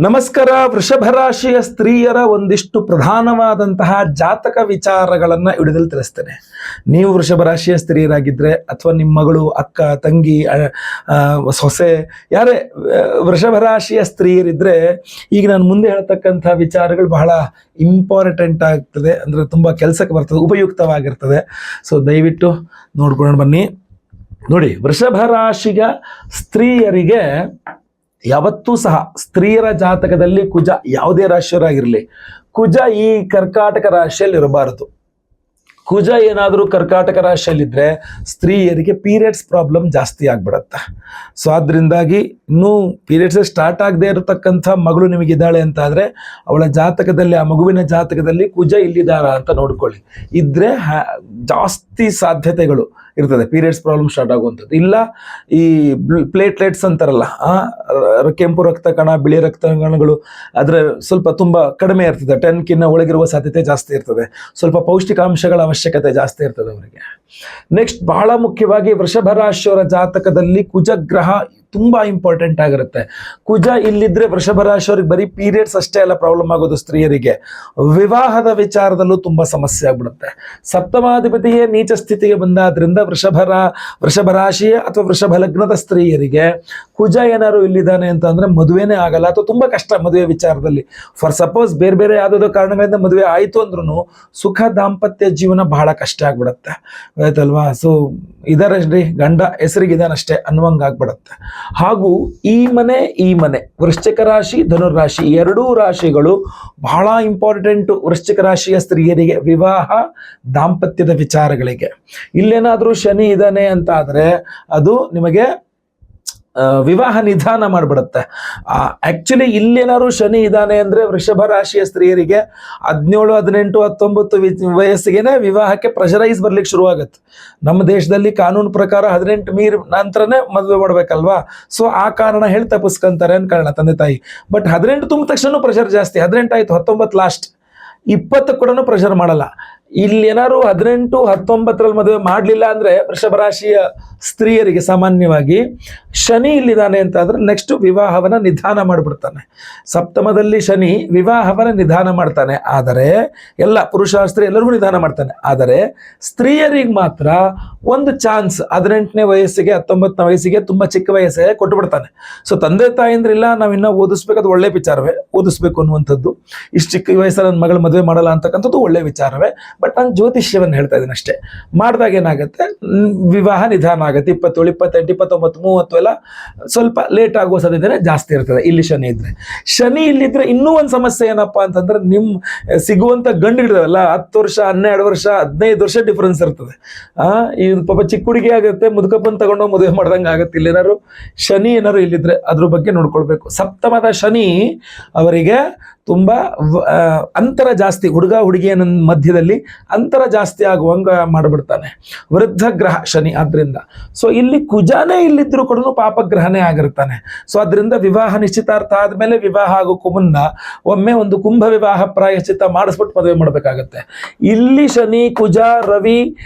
ನಮಸ್ಕಾರ. ವೃಷಭ ರಾಶಿಯ ಸ್ತ್ರೀಯರ ಒಂದಿಷ್ಟು ಪ್ರಧಾನವಾದಂತಹ ಜಾತಕ ವಿಚಾರಗಳನ್ನು ವಿಡಿಯೋದಲ್ಲಿ ತಿಳಿಸ್ತೇನೆ. ನೀವು ವೃಷಭ ರಾಶಿಯ ಸ್ತ್ರೀಯರಾಗಿದ್ದರೆ ಅಥವಾ ನಿಮ್ಮ ಮಗಳು, ಅಕ್ಕ, ತಂಗಿ, ಸೊಸೆ ಯಾರೇ ವೃಷಭ ರಾಶಿಯ ಸ್ತ್ರೀಯರಿದ್ದರೆ ಈಗ ನಾನು ಮುಂದೆ ಹೇಳ್ತಕ್ಕಂಥ ವಿಚಾರಗಳು ಬಹಳ ಇಂಪಾರ್ಟೆಂಟ್ ಆಗ್ತದೆ, ಅಂದರೆ ತುಂಬ ಕೆಲಸಕ್ಕೆ ಬರ್ತದೆ, ಉಪಯುಕ್ತವಾಗಿರ್ತದೆ. ಸೊ ದಯವಿಟ್ಟು ನೋಡ್ಕೊಂಡು ಬನ್ನಿ. ನೋಡಿ, ವೃಷಭ ರಾಶಿಯ ಸ್ತ್ರೀಯರಿಗೆ ಯಾವತ್ತೂ ಸಹ ಸ್ತ್ರೀಯರ ಜಾತಕದಲ್ಲಿ ಕುಜ ಯಾವುದೇ ರಾಶಿಯವರಾಗಿರಲಿ, ಕುಜ ಈ ಕರ್ಕಾಟಕ ರಾಶಿಯಲ್ಲಿ ಇರಬಾರದು. ಕುಜ ಏನಾದರೂ ಕರ್ಕಾಟಕ ರಾಶಿಯಲ್ಲಿದ್ದರೆ ಸ್ತ್ರೀಯರಿಗೆ ಪೀರಿಯಡ್ಸ್ ಪ್ರಾಬ್ಲಮ್ ಜಾಸ್ತಿ ಆಗ್ಬಿಡತ್ತೆ. ಸೊ ಅದರಿಂದಾಗಿ ಇನ್ನೂ ಪೀರಿಯಡ್ಸ್ ಸ್ಟಾರ್ಟ್ ಆಗದೆ ಇರತಕ್ಕಂಥ ಮಗಳು ನಿಮಗಿದ್ದಾಳೆ ಅಂತ ಆದರೆ ಅವಳ ಜಾತಕದಲ್ಲಿ, ಆ ಮಗುವಿನ ಜಾತಕದಲ್ಲಿ ಕುಜ ಇಲ್ಲಿದ್ದಾರ ಅಂತ ನೋಡ್ಕೊಳ್ಳಿ. ಇದ್ದರೆ ಜಾಸ್ತಿ ಸಾಧ್ಯತೆಗಳು ಇರ್ತದೆ ಪೀರಿಯಡ್ಸ್ ಪ್ರಾಬ್ಲಮ್ ಸ್ಟಾರ್ಟ್ ಆಗುವಂಥದ್ದು. ಇಲ್ಲ ಈ ಪ್ಲೇಟ್ಲೆಟ್ಸ್ ಅಂತಾರಲ್ಲ, ಕೆಂಪು ರಕ್ತ ಕಣ, ಬಿಳಿ ರಕ್ತ ಕಣಗಳು ಅದರ ಸ್ವಲ್ಪ ತುಂಬ ಕಡಿಮೆ ಇರ್ತದೆ, 10ಕ್ಕಿಂತ ಒಳಗಿರುವ ಸಾಧ್ಯತೆ ಜಾಸ್ತಿ ಇರ್ತದೆ. ಸ್ವಲ್ಪ ಪೌಷ್ಟಿಕಾಂಶಗಳ ಅವಶ್ಯಕತೆ ಜಾಸ್ತಿ ಇರ್ತದೆ ಅವರಿಗೆ. ನೆಕ್ಸ್ಟ್, ಬಹಳ ಮುಖ್ಯವಾಗಿ ವೃಷಭ ರಾಶಿಯವರ ಜಾತಕದಲ್ಲಿ ಕುಜಗ್ರಹ ತುಂಬಾ ಇಂಪಾರ್ಟೆಂಟ್ ಆಗಿರುತ್ತೆ. ಕುಜ ಇಲ್ಲಿದ್ರೆ ವೃಷಭ ರಾಶಿಯವರಿಗೆ ಬರೀ ಪೀರಿಯಡ್ಸ್ ಅಷ್ಟೇ ಅಲ್ಲ ಪ್ರಾಬ್ಲಮ್ ಆಗೋದು, ಸ್ತ್ರೀಯರಿಗೆ ವಿವಾಹದ ವಿಚಾರದಲ್ಲೂ ತುಂಬಾ ಸಮಸ್ಯೆ ಆಗ್ಬಿಡುತ್ತೆ. ಸಪ್ತಮಾಧಿಪತಿಯೇ ನೀಚ ಸ್ಥಿತಿಗೆ ಬಂದಾದ್ರಿಂದ ವೃಷಭ ರಾಶಿಯ ಅಥವಾ ವೃಷಭ ಲಗ್ನದ ಸ್ತ್ರೀಯರಿಗೆ ಕುಜ ಏನಾದ್ರು ಇಲ್ಲಿದ್ದಾನೆ ಅಂತ ಅಂದ್ರೆ ಮದುವೆನೇ ಆಗಲ್ಲ, ಅಥವಾ ತುಂಬಾ ಕಷ್ಟ ಮದುವೆ ವಿಚಾರದಲ್ಲಿ. ಫಾರ್ ಸಪೋಸ್ ಬೇರೆ ಬೇರೆ ಯಾವುದೋ ಕಾರಣಗಳಿಂದ ಮದುವೆ ಆಯಿತು ಅಂದ್ರೂ ಸುಖ ದಾಂಪತ್ಯ ಜೀವನ ಬಹಳ ಕಷ್ಟ ಆಗ್ಬಿಡತ್ತೆ, ಆಯ್ತಲ್ವಾ? ಸೊ ಇದರಷ್ಟೇ ಗಂಡ ಹೆಸರಿಗಿದಾನಷ್ಟೇ ಅನ್ನುವಂಗೆ ಆಗ್ಬಿಡತ್ತೆ. ಹಾಗೂ ಈ ಮನೆ ವೃಶ್ಚಿಕ ರಾಶಿ, ಧನುರಾಶಿ ಎರಡೂ ರಾಶಿಗಳು ಬಹಳ ಇಂಪಾರ್ಟೆಂಟ್ ವೃಶ್ಚಿಕ ರಾಶಿಯ ಸ್ತ್ರೀಯರಿಗೆ ವಿವಾಹ ದಾಂಪತ್ಯದ ವಿಚಾರಗಳಿಗೆ. ಇಲ್ಲೇನಾದ್ರೂ ಶನಿ ಇದ್ದಾನೆ ಅಂತ ಆದ್ರೆ ಅದು ನಿಮಗೆ ವಿವಾಹ ನಿಧಾನ ಮಾಡಿಬಿಡುತ್ತೆ. ಆಕ್ಚುಲಿ ಇಲ್ಲೇನಾದ್ರು ಶನಿ ಇದ್ದಾನೆ ಅಂದ್ರೆ ವೃಷಭ ರಾಶಿಯ ಸ್ತ್ರೀಯರಿಗೆ 17, 18, 19 ವಯಸ್ಸಿಗೆನೆ ವಿವಾಹಕ್ಕೆ ಪ್ರೆಷರೈಸ್ ಬರ್ಲಿಕ್ಕೆ ಶುರುವಾಗತ್ತೆ. ನಮ್ಮ ದೇಶದಲ್ಲಿ ಕಾನೂನು ಪ್ರಕಾರ 18 ಮೀರ್ ನಂತರನೇ ಮದುವೆ ಮಾಡ್ಬೇಕಲ್ವಾ? ಸೊ ಆ ಕಾರಣ ಹೇಳಿ ತಪ್ಪಿಸ್ಕೊಂತಾರೆ ಅಂತ ಕಾರಣ ತಂದೆ ತಾಯಿ. ಬಟ್ 18 ತುಂಬ ತಕ್ಷಣ ಪ್ರೆಷರ್ ಜಾಸ್ತಿ. 18 ಆಯ್ತು, 19 ಲಾಸ್ಟ್, 20 ಕೂಡ ಪ್ರೆಷರ್ ಮಾಡಲ್ಲ. ಇಲ್ಲಿ ಏನಾದ್ರು 18, 19ರಲ್ಲಿ ಮದುವೆ ಮಾಡಲಿಲ್ಲ ಅಂದ್ರೆ ವೃಷಭ ರಾಶಿಯ ಸ್ತ್ರೀಯರಿಗೆ ಸಾಮಾನ್ಯವಾಗಿ ಶನಿ ಇಲ್ಲಿದ್ದಾನೆ ಅಂತ ಅಂದ್ರೆ ನೆಕ್ಸ್ಟ್ ವಿವಾಹವನ್ನ ನಿಧಾನ ಮಾಡಿಬಿಡ್ತಾನೆ. ಸಪ್ತಮದಲ್ಲಿ ಶನಿ ವಿವಾಹವನ್ನ ನಿಧಾನ ಮಾಡ್ತಾನೆ. ಆದರೆ ಎಲ್ಲ ಪುರುಷ ಸ್ತ್ರೀ ಎಲ್ಲರಿಗೂ ನಿಧಾನ ಮಾಡ್ತಾನೆ. ಆದರೆ ಸ್ತ್ರೀಯರಿಗೆ ಮಾತ್ರ ಒಂದು ಚಾನ್ಸ್ 18ನೇ ವಯಸ್ಸಿಗೆ, 19ನೇ ವಯಸ್ಸಿಗೆ, ತುಂಬಾ ಚಿಕ್ಕ ವಯಸ್ಸಿಗೆ ಕೊಟ್ಟು ಬಿಡ್ತಾನೆ. ಸೊ ತಂದೆ ತಾಯಿಂದ್ರೆ ಇಲ್ಲ, ನಾವು ಇನ್ನೂ ಓದಿಸ್ಬೇಕು, ಅದು ಒಳ್ಳೆ ವಿಚಾರವೇ, ಓದಿಸ್ಬೇಕು ಅನ್ನುವಂಥದ್ದು. ಇಷ್ಟು ಚಿಕ್ಕ ವಯಸ್ಸಲ್ಲಿ ನನ್ನ ಮಗಳು ಮದುವೆ ಮಾಡಲ್ಲ ಅಂತಕ್ಕಂಥದ್ದು ಒಳ್ಳೆ ವಿಚಾರವೇ. ಬಟ್ ನಾನು ಜ್ಯೋತಿಷ್ಯವನ್ನು ಹೇಳ್ತಾ ಇದ್ದೀನಿ ಅಷ್ಟೇ. ಮಾಡಿದಾಗ ಏನಾಗುತ್ತೆ, ವಿವಾಹ ನಿಧಾನ ಆಗುತ್ತೆ. 27, 28, 29, 30 ಎಲ್ಲ ಸ್ವಲ್ಪ ಲೇಟ್ ಆಗುವ ಸಾಧ್ಯತೆ ಜಾಸ್ತಿ ಇರ್ತದೆ ಇಲ್ಲಿ ಶನಿ ಇದ್ರೆ. ಶನಿ ಇಲ್ಲಿದ್ರೆ ಇನ್ನೂ ಒಂದು ಸಮಸ್ಯೆ ಏನಪ್ಪಾ ಅಂತಂದ್ರೆ, ಸಿಗುವಂತ ಗಂಡು ಹಿಡಿದವಲ್ಲ 10 ವರ್ಷ, 12 ವರ್ಷ, 15 ವರ್ಷ ಡಿಫ್ರೆನ್ಸ್ ಇರ್ತದೆ. ಈ ಪಾಪ ಚಿಕ್ಕ ಹುಡುಗಿ ಆಗುತ್ತೆ, ಮುದುಕಪ್ಪನ್ ತಗೊಂಡೋಗಿ ಮದುವೆ ಮಾಡ್ದಂಗೆ ಆಗುತ್ತೆ. ಇಲ್ಲೇನಾದ್ರು ಶನಿ ಏನಾದ್ರು ಇಲ್ಲಿದ್ರೆ ಅದ್ರ ಬಗ್ಗೆ ನೋಡ್ಕೊಳ್ಬೇಕು. ಸಪ್ತಮದ ಶನಿ ಅವರಿಗೆ ತುಂಬಾ ಅಂತರ ಜಾಸ್ತಿ, ಹುಡುಗ ಹುಡುಗಿಯ ಮಧ್ಯದಲ್ಲಿ ಅಂತರ ಜಾಸ್ತಿ ಆಗುವಂಗ ಮಾಡಿಬಿಡ್ತಾನೆ, ವೃದ್ಧ ಗ್ರಹ ಶನಿ. ಆದ್ರಿಂದ ಸೊ ಇಲ್ಲಿ ಕುಜಾನೇ ಇಲ್ಲಿದ್ರು ಕೂಡ ಪಾಪಗ್ರಹನೇ ಆಗಿರ್ತಾನೆ. ಸೊ ಅದರಿಂದ ವಿವಾಹ ನಿಶ್ಚಿತಾರ್ಥ ಆದ್ಮೇಲೆ ವಿವಾಹ ಆಗೋಕ್ಕೂ ಮುನ್ನ ಒಮ್ಮೆ ಒಂದು ಕುಂಭ ವಿವಾಹ ಪ್ರಾಯಶ್ಚಿತ್ತ ಮಾಡಿಸ್ಬಿಟ್ಟು ಮದುವೆ ಮಾಡ್ಬೇಕಾಗತ್ತೆ. ಇಲ್ಲಿ ಶನಿ, ಕುಜ, ರವಿ,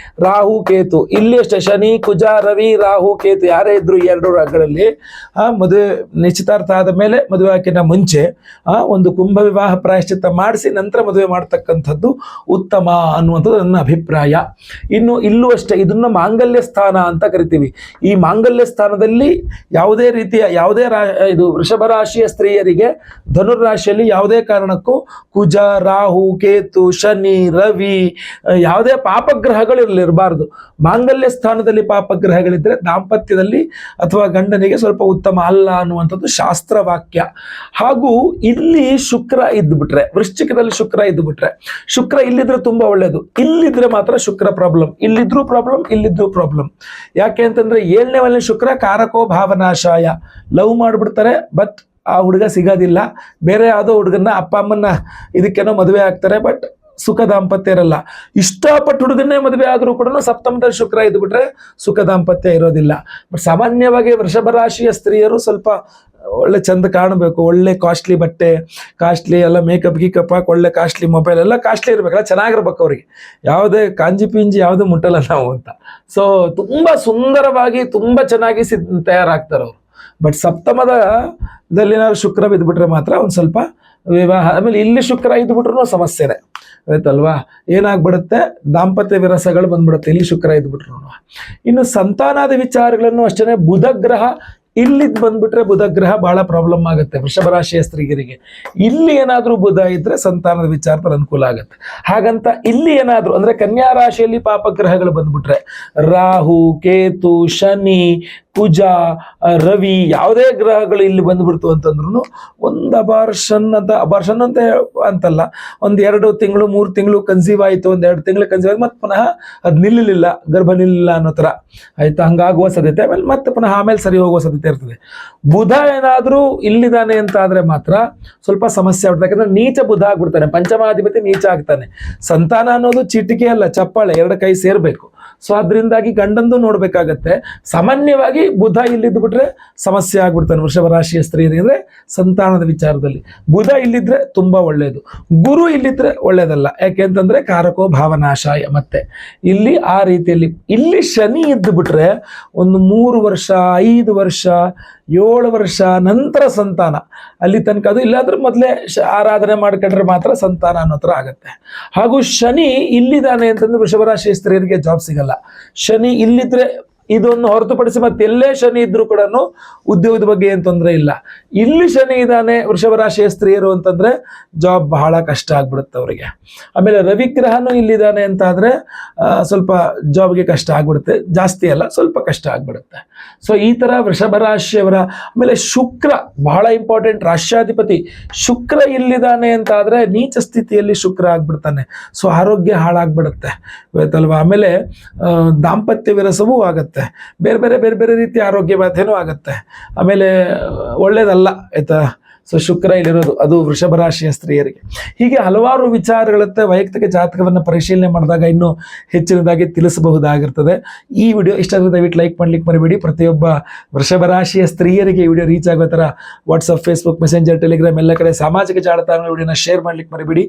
ರಾಹು, ಕೇತು, ಇಲ್ಲಿ ಅಷ್ಟೇ ಶನಿ, ಕುಜ, ರವಿ, ರಾಹು, ಕೇತು ಯಾರೇ ಇದ್ರು ಈ 2 ರಾಗಗಳಲ್ಲಿ ಮದುವೆ ನಿಶ್ಚಿತಾರ್ಥ ಆದ ಮೇಲೆ ಮದುವೆ ಹಾಕಿನ ಮುಂಚೆ ಒಂದು ಕುಂಭ ವಿವಾಹ ಪ್ರಾಯಶ್ಚಿತ್ತ ಮಾಡಿಸಿ ನಂತರ ಮದುವೆ ಮಾಡ್ತಕ್ಕಂಥದ್ದು ಉತ್ತಮ ಅನ್ನುವಂಥದ್ದು ನನ್ನ ಅಭಿಪ್ರಾಯ. ಇನ್ನು ಇಲ್ಲೂ ಅಷ್ಟೇ, ಇದನ್ನ ಮಾಂಗಲ್ಯ ಸ್ಥಾನ ಅಂತ ಕರಿತೀವಿ. ಈ ಮಾಂಗಲ್ಯ ಸ್ಥಾನದಲ್ಲಿ ಯಾವುದೇ ರೀತಿಯ ಇದು ವೃಷಭ ರಾಶಿಯ ಸ್ತ್ರೀಯರಿಗೆ ಧನುರಾಶಿಯಲ್ಲಿ ಯಾವುದೇ ಕಾರಣಕ್ಕೂ ಕುಜ, ರಾಹು, ಕೇತು, ಶನಿ, ರವಿ ಯಾವುದೇ ಪಾಪಗ್ರಹಗಳು ಇರಬಾರ್ದು. ಮಾಂಗಲ್ಯ ಸ್ಥಾನದಲ್ಲಿ ಪಾಪಗ್ರಹಗಳಿದ್ರೆ ದಾಂಪತ್ಯದಲ್ಲಿ ಅಥವಾ ಗಂಡನಿಗೆ ಸ್ವಲ್ಪ ಉತ್ತಮ ಅಲ್ಲ ಅನ್ನುವಂಥದ್ದು ಶಾಸ್ತ್ರವಾಕ್ಯ. ಹಾಗೂ ಇಲ್ಲಿ ಶುಕ್ರ ಇದ್ದುಬಿಟ್ರೆ, ವೃಶ್ಚಿಕದಲ್ಲಿ ಶುಕ್ರ ಇದ್ದುಬಿಟ್ರೆ, ಶುಕ್ರ ಇಲ್ಲಿದ್ರೆ ತುಂಬಾ ಒಳ್ಳೇದು. ಇಲ್ಲಿದ್ರೆ ಮಾತ್ರ ಶುಕ್ರ ಪ್ರಾಬ್ಲಮ್, ಇಲ್ಲಿದ್ರು ಪ್ರಾಬ್ಲಮ್. ಯಾಕೆ ಅಂತಂದ್ರೆ 7ನೇ ಮನೆ ಶುಕ್ರ ಕಾರಕೋ ಭಾವನಾಶಾಯ. ಲವ್ ಮಾಡ್ಬಿಡ್ತಾರೆ, ಬಟ್ ಆ ಹುಡುಗ ಸಿಗೋದಿಲ್ಲ. ಬೇರೆ ಯಾವುದೋ ಹುಡುಗನ್ನ ಅಪ್ಪ ಅಮ್ಮನ ಇದಕ್ಕೇನೋ ಮದುವೆ ಆಗ್ತಾರೆ, ಬಟ್ ಸುಖ ದಾಂಪತ್ಯ ಇರಲ್ಲ. ಇಷ್ಟಪಟ್ಟು ಹುಡುಗನ್ನೇ ಮದುವೆ ಆದ್ರೂ ಕೂಡ ಸಪ್ತಮದಲ್ಲಿ ಶುಕ್ರ ಇದ್ಬಿಟ್ರೆ ಸುಖ ದಾಂಪತ್ಯ ಇರೋದಿಲ್ಲ. ಬಟ್ ಸಾಮಾನ್ಯವಾಗಿ ವೃಷಭ ರಾಶಿಯ ಸ್ತ್ರೀಯರು ಸ್ವಲ್ಪ ಒಳ್ಳೆ ಚಂದ ಕಾಣಬೇಕು, ಒಳ್ಳೆ ಕಾಸ್ಟ್ಲಿ ಬಟ್ಟೆ, ಕಾಸ್ಟ್ಲಿ ಎಲ್ಲ ಮೇಕಪ್ ಗೀಕಪ್ ಹಾಕಿ, ಒಳ್ಳೆ ಕಾಸ್ಟ್ಲಿ ಮೊಬೈಲ್ ಎಲ್ಲ ಕಾಸ್ಟ್ಲಿ ಇರ್ಬೇಕಲ್ಲ, ಚೆನ್ನಾಗಿರ್ಬೇಕು ಅವ್ರಿಗೆ. ಯಾವುದೇ ಕಾಂಜಿ ಪಿಂಜಿ ಯಾವುದೇ ಮುಟ್ಟಲ್ಲ ನಾವು ಅಂತ. ಸೊ ತುಂಬಾ ಸುಂದರವಾಗಿ ತುಂಬಾ ಚೆನ್ನಾಗಿ ತಯಾರಾಗ್ತಾರೆ ಅವರು. ಬಟ್ ಸಪ್ತಮದಲ್ಲಿ ಶುಕ್ರ ಬಿದ್ದುಬಿಟ್ರೆ ಮಾತ್ರ ಒಂದು ಸ್ವಲ್ಪ ವಿವಾಹ, ಆಮೇಲೆ ಇಲ್ಲಿ ಶುಕ್ರ ಇದ್ಬಿಟ್ರು ಸಮಸ್ಯೆನೆ ಆಯ್ತಲ್ವಾ, ಏನಾಗ್ಬಿಡುತ್ತೆ ದಾಂಪತ್ಯ ವಿರಸಗಳು ಬಂದ್ಬಿಡುತ್ತೆ ಇಲ್ಲಿ ಶುಕ್ರ ಇದ್ಬಿಟ್ರು. ಇನ್ನು ಸಂತಾನಾದ ವಿಚಾರಗಳನ್ನು ಅಷ್ಟೇ ಬುಧ ಗ್ರಹ ಇಲ್ಲಿದ್ ಬಂದ್ಬಿಟ್ರೆ ಬುಧ ಗ್ರಹ ಬಹಳ ಪ್ರಾಬ್ಲಮ್ ಆಗುತ್ತೆ ವೃಷಭ ರಾಶಿಯ ಸ್ತ್ರೀಯರಿಗೆ. ಇಲ್ಲಿ ಏನಾದ್ರೂ ಬುಧ ಇದ್ರೆ ಸಂತಾನದ ವಿಚಾರದಲ್ಲಿ ಅನುಕೂಲ ಆಗುತ್ತೆ. ಹಾಗಂತ ಇಲ್ಲಿ ಏನಾದ್ರು ಅಂದ್ರೆ ಕನ್ಯಾ ರಾಶಿಯಲ್ಲಿ ಪಾಪಗ್ರಹಗಳು ಬಂದ್ಬಿಟ್ರೆ ರಾಹು, ಕೇತು, ಶನಿ, ಕುಜ, ರವಿ, ಯಾವುದೇ ಗ್ರಹಗಳು ಇಲ್ಲಿ ಬಂದ್ಬಿಡ್ತು ಅಂತಂದ್ರು ಒಂದು ಅಬಾರ್ಷನ್ ಅಂತಲ್ಲ, ಒಂದ್ 2 ತಿಂಗಳು 3 ತಿಂಗಳು ಕನ್ಸೀವ್ ಆಯ್ತು, 1-2 ತಿಂಗಳು ಕನ್ಸೀವ್ ಆಯ್ತು, ಮತ್ತೆ ಪುನಃ ಅದ್ ನಿಲ್ಲಲಿಲ್ಲ, ಗರ್ಭ ನಿಲ್ಲಿಲ್ಲ ಅನ್ನೋ ತರ ಆಯ್ತಾ, ಹಂಗಾಗುವ ಸಾಧ್ಯತೆ, ಆಮೇಲೆ ಮತ್ತೆ ಪುನಃ ಆಮೇಲೆ ಸರಿ ಹೋಗುವ ಸಾಧ್ಯತೆ ಇರ್ತದೆ. ಬುಧ ಏನಾದ್ರೂ ಇಲ್ಲಿದ್ದಾನೆ ಅಂತ ಆದ್ರೆ ಮಾತ್ರ ಸ್ವಲ್ಪ ಸಮಸ್ಯೆ ಆಗ್ತದೆ. ಯಾಕಂದ್ರೆ ನೀಚ ಬುಧ ಆಗ್ಬಿಡ್ತಾನೆ, ಪಂಚಮಾಧಿಪತಿ ನೀಚ ಆಗ್ತಾನೆ. ಸಂತಾನ ಅನ್ನೋದು ಚೀಟಿಕೆ ಅಲ್ಲ, ಚಪ್ಪಾಳೆ, 2 ಕೈ ಸೇರ್ಬೇಕು. ಸೊ ಅದರಿಂದಾಗಿ ಗಂಡಂದು ನೋಡ್ಬೇಕಾಗತ್ತೆ. ಸಾಮಾನ್ಯವಾಗಿ ಬುಧ ಇಲ್ಲಿದ್ದು ಬಿಟ್ರೆ ಸಮಸ್ಯೆ ಆಗ್ಬಿಡ್ತಾನೆ ವೃಷಭ ರಾಶಿಯ ಸ್ತ್ರೀಯರಿಗೆ ಸಂತಾನದ ವಿಚಾರದಲ್ಲಿ. ಬುಧ ಇಲ್ಲಿದ್ರೆ ತುಂಬಾ ಒಳ್ಳೆಯದು, ಗುರು ಇಲ್ಲಿದ್ರೆ ಒಳ್ಳೇದಲ್ಲ. ಯಾಕೆ ಅಂತಂದ್ರೆ ಕಾರಕೋ ಭಾವನಾಶಾಯ. ಮತ್ತೆ ಇಲ್ಲಿ ಆ ರೀತಿಯಲ್ಲಿ ಇಲ್ಲಿ ಶನಿ ಇದ್ದು ಬಿಟ್ರೆ ಒಂದು 3 ವರ್ಷ 5 ವರ್ಷ 7 ವರ್ಷ ನಂತರ ಸಂತಾನ, ಅಲ್ಲಿ ತನಕ ಅದು ಇಲ್ಲಾಂದ್ರೆ ಮೊದಲೇ ಆರಾಧನೆ ಮಾಡ್ಕೊಂಡ್ರೆ ಮಾತ್ರ ಸಂತಾನ ಅನ್ನೋ ತರ ಆಗತ್ತೆ. ಹಾಗೂ ಶನಿ ಇಲ್ಲಿದ್ದಾನೆ ಅಂತಂದ್ರೆ ವೃಷಭರಾಶಿ ಸ್ತ್ರೀಯರಿಗೆ ಜಾಬ್ ಸಿಗಲ್ಲ. ಶನಿ ಇಲ್ಲಿದ್ರೆ ಇದನ್ನು ಹೊರತುಪಡಿಸಿ ಮತ್ತೆ ಎಲ್ಲೇ ಶನಿ ಇದ್ರೂ ಕೂಡ ಉದ್ಯೋಗದ ಬಗ್ಗೆ ಏನ್ ತೊಂದರೆ ಇಲ್ಲ. ಇಲ್ಲಿ ಶನಿ ಇದ್ದಾನೆ ವೃಷಭ ರಾಶಿಯ ಸ್ತ್ರೀಯರು ಅಂತಂದ್ರೆ ಜಾಬ್ ಬಹಳ ಕಷ್ಟ ಆಗ್ಬಿಡುತ್ತೆ ಅವರಿಗೆ. ಆಮೇಲೆ ರವಿಗ್ರಹನು ಇಲ್ಲಿದ್ದಾನೆ ಅಂತ ಆದ್ರೆ ಸ್ವಲ್ಪ ಜಾಬ್ಗೆ ಕಷ್ಟ ಆಗ್ಬಿಡುತ್ತೆ, ಜಾಸ್ತಿ ಅಲ್ಲ ಸ್ವಲ್ಪ ಕಷ್ಟ ಆಗ್ಬಿಡುತ್ತೆ. ಸೊ ಈ ತರ ವೃಷಭ ರಾಶಿಯವರ. ಆಮೇಲೆ ಶುಕ್ರ ಬಹಳ ಇಂಪಾರ್ಟೆಂಟ್, ರಾಷ್ಟ್ರಾಧಿಪತಿ ಶುಕ್ರ ಇಲ್ಲಿದ್ದಾನೆ ಅಂತ ಆದ್ರೆ ನೀಚ ಸ್ಥಿತಿಯಲ್ಲಿ ಶುಕ್ರ ಆಗ್ಬಿಡ್ತಾನೆ. ಸೊ ಆರೋಗ್ಯ ಹಾಳಾಗ್ಬಿಡುತ್ತೆ ಗೊತ್ತಲ್ವಾ. ಆಮೇಲೆ ದಾಂಪತ್ಯ ವಿರಸವೂ ಆಗತ್ತೆ, ಬೇರೆ ಬೇರೆ ರೀತಿಯ ಆರೋಗ್ಯ ಬಾಧೆನೂ ಆಗತ್ತೆ. ಆಮೇಲೆ ಒಳ್ಳೇದಲ್ಲ ಆಯ್ತಾ. ಸೊ ಶುಕ್ರ ಇಲ್ಲಿರೋದು ಅದು ವೃಷಭ ರಾಶಿಯ ಸ್ತ್ರೀಯರಿಗೆ. ಹೀಗೆ ಹಲವಾರು ವಿಚಾರಗಳತ್ತೆ. ವೈಯಕ್ತಿಕ ಜಾತಕವನ್ನು ಪರಿಶೀಲನೆ ಮಾಡಿದಾಗ ಇನ್ನೂ ಹೆಚ್ಚಿನದಾಗಿ ತಿಳಿಸಬಹುದಾಗಿರ್ತದೆ. ಈ ವಿಡಿಯೋ ಇಷ್ಟ ಆದರೆ ದಯವಿಟ್ಟು ಲೈಕ್ ಮಾಡ್ಲಿಕ್ಕೆ ಮರಿಬೇಡಿ. ಪ್ರತಿಯೊಬ್ಬ ವೃಷಭ ರಾಶಿಯ ಸ್ತ್ರೀಯರಿಗೆ ಈ ವಿಡಿಯೋ ರೀಚ್ ಆಗೋ ಥರ ವಾಟ್ಸಪ್, ಫೇಸ್ಬುಕ್, ಮೆಸೆಂಜರ್, ಟೆಲಿಗ್ರಾಮ್ ಎಲ್ಲ ಕಡೆ ಸಾಮಾಜಿಕ ಜಾಲತಾಣಗಳ ವಿಡಿಯೋನ ಶೇರ್ ಮಾಡ್ಲಿಕ್ಕೆ ಮರಿಬೇಡಿ.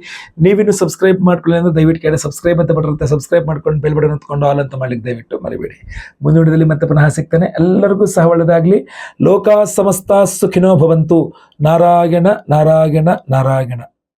ನೀವಿನ್ನು ಸಬ್ಸ್ಕ್ರೈಬ್ ಮಾಡ್ಕೊಳ್ಳಿ ಅಂದ್ರೆ ದಯವಿಟ್ಟು ಕೆಳಗೆ ಸಬ್ಸ್ಕ್ರೈಬ್ ಅಂತ ಬರುತ್ತೆ, ಸಬ್ಸ್ಕ್ರೈಬ್ ಮಾಡ್ಕೊಂಡು ಬೆಲ್ ಬಟನ್ ಹೊತ್ಕೊಂಡು ಆಲ್ ಅಂತ ಮಾಡ್ಲಿಕ್ಕೆ ದಯವಿಟ್ಟು ಮರಿಬೇಡಿ. ಮುಂದಿನ ವಿಡಿಯೋದಲ್ಲಿ ಮತ್ತೆ ಪುನಃ ಸಿಗ್ತಾನೆ. ಎಲ್ಲರಿಗೂ ಸಹ ಒಳ್ಳೆಯದಾಗಲಿ. ಲೋಕ ಸಮಸ್ತ ಸುಖಿನೋ ಭವಂತು. ನಾರಾಯಣ ನಾರಾಯಣ ನಾರಾಯಣ.